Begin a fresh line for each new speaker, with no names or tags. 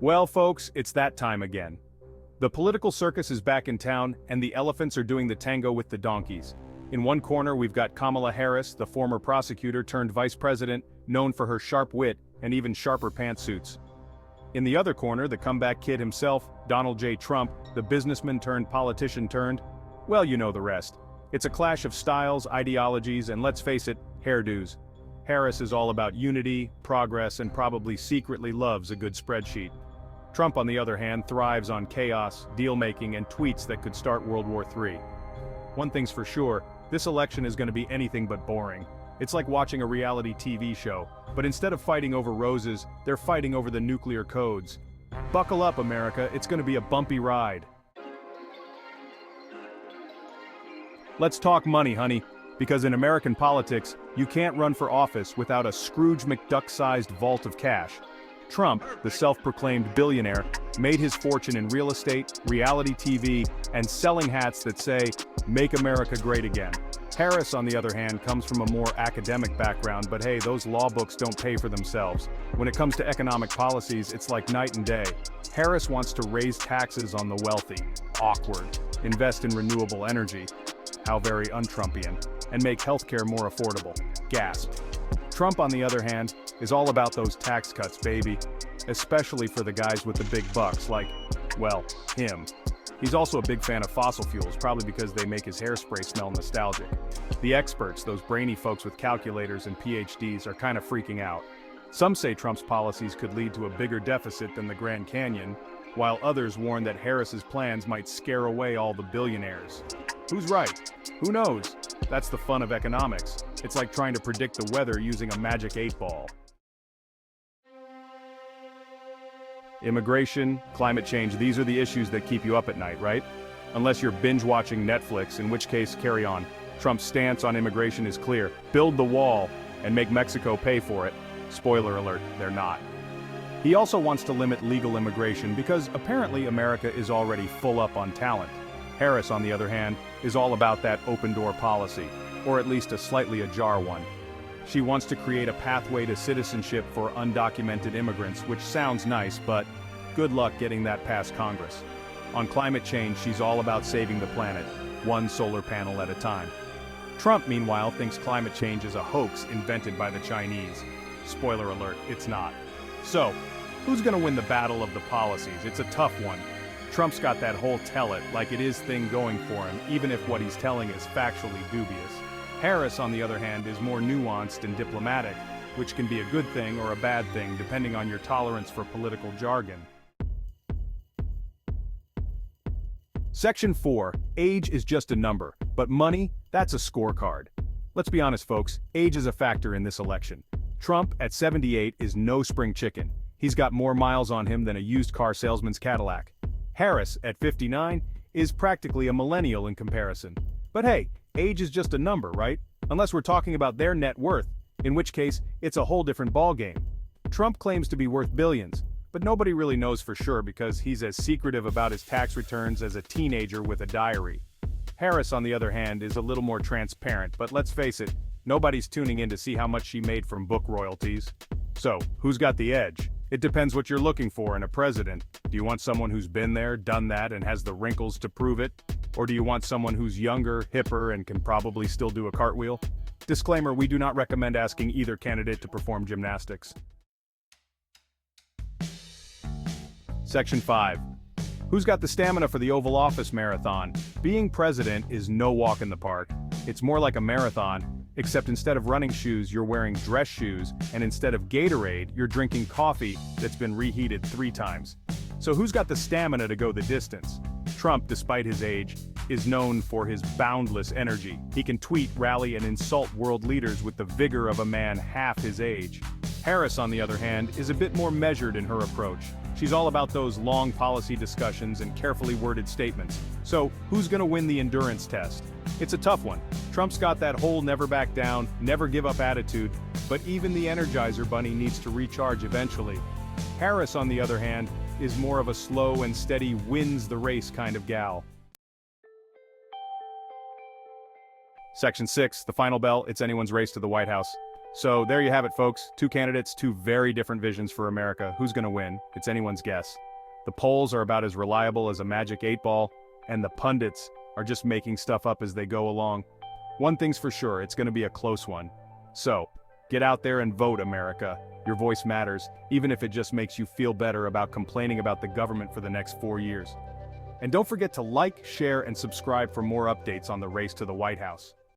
Well, folks, it's that time again. The political circus is back in town, and the elephants are doing the tango with the donkeys. In one corner, we've got Kamala Harris, the former prosecutor turned vice president, known for her sharp wit and even sharper pantsuits. In the other corner, the comeback kid himself, Donald J. Trump, the businessman turned politician turned, well, you know the rest. It's a clash of styles, ideologies, and let's face it, hairdos. Harris is all about unity, progress, and probably secretly loves a good spreadsheet. Trump, on the other hand, thrives on chaos, deal-making, and tweets that could start World War III. One thing's for sure, this election is going to be anything but boring. It's like watching a reality TV show, but instead of fighting over roses, they're fighting over the nuclear codes. Buckle up, America, it's going to be a bumpy ride. Let's talk money, honey, because in American politics, you can't run for office without a Scrooge McDuck-sized vault of cash. Trump, the self-proclaimed billionaire, made his fortune in real estate, reality TV, and selling hats that say, "Make America Great Again." Harris, on the other hand, comes from a more academic background, but hey, those law books don't pay for themselves. When it comes to economic policies, it's like night and day. Harris wants to raise taxes on the wealthy. Awkward. Invest in renewable energy. How very un-Trumpian. And make healthcare more affordable. Gasp. Trump, on the other hand, is all about those tax cuts, baby. Especially for the guys with the big bucks, like, well, him. He's also a big fan of fossil fuels, probably because they make his hairspray smell nostalgic. The experts, those brainy folks with calculators and PhDs, are kind of freaking out. Some say Trump's policies could lead to a bigger deficit than the Grand Canyon, while others warn that Harris's plans might scare away all the billionaires. Who's right? Who knows? That's the fun of economics. It's like trying to predict the weather using a magic 8-ball. Immigration, climate change, these are the issues that keep you up at night, right? Unless you're binge-watching Netflix, in which case, carry on. Trump's stance on immigration is clear. Build the wall and make Mexico pay for it. Spoiler alert, they're not. He also wants to limit legal immigration because apparently America is already full up on talent. Harris, on the other hand, is all about that open-door policy, or at least a slightly ajar one. She wants to create a pathway to citizenship for undocumented immigrants, which sounds nice, but good luck getting that past Congress. On climate change, she's all about saving the planet, one solar panel at a time. Trump, meanwhile, thinks climate change is a hoax invented by the Chinese. Spoiler alert, it's not. So, who's gonna win the battle of the policies? It's a tough one. Trump's got that whole tell it like it is thing going for him, even if what he's telling is factually dubious. Harris, on the other hand, is more nuanced and diplomatic, which can be a good thing or a bad thing depending on your tolerance for political jargon. Section 4. Age is just a number, but money, that's a scorecard. Let's be honest, folks, age is a factor in this election. Trump, at 78, is no spring chicken. He's got more miles on him than a used car salesman's Cadillac. Harris, at 59, is practically a millennial in comparison. But hey, age is just a number, right? Unless we're talking about their net worth, in which case, it's a whole different ballgame. Trump claims to be worth billions, but nobody really knows for sure because he's as secretive about his tax returns as a teenager with a diary. Harris, on the other hand, is a little more transparent, but let's face it, nobody's tuning in to see how much she made from book royalties. So, who's got the edge? It depends what you're looking for in a president. Do you want someone who's been there, done that, and has the wrinkles to prove it? Or do you want someone who's younger, hipper, and can probably still do a cartwheel? Disclaimer, we do not recommend asking either candidate to perform gymnastics. Section 5. Who's got the stamina for the Oval Office marathon? Being president is no walk in the park. It's more like a marathon, except instead of running shoes, you're wearing dress shoes, and instead of Gatorade, you're drinking coffee that's been reheated 3 times. So who's got the stamina to go the distance? Trump, despite his age, is known for his boundless energy. He can tweet, rally, and insult world leaders with the vigor of a man half his age. Harris, on the other hand, is a bit more measured in her approach. She's all about those long policy discussions and carefully worded statements. So, who's gonna win the endurance test? It's a tough one. Trump's got that whole never back down, never give up attitude, but even the Energizer Bunny needs to recharge eventually. Harris, on the other hand, is more of a slow and steady wins the race kind of gal. Section 6, the final bell, it's anyone's race to the White House. So there you have it, folks. Two candidates, two very different visions for America. Who's gonna win? It's anyone's guess. The polls are about as reliable as a magic 8-ball, and the pundits are just making stuff up as they go along. One thing's for sure, it's gonna be a close one. So, get out there and vote, America. Your voice matters, even if it just makes you feel better about complaining about the government for the next 4 years. And don't forget to like, share, and subscribe for more updates on the race to the White House.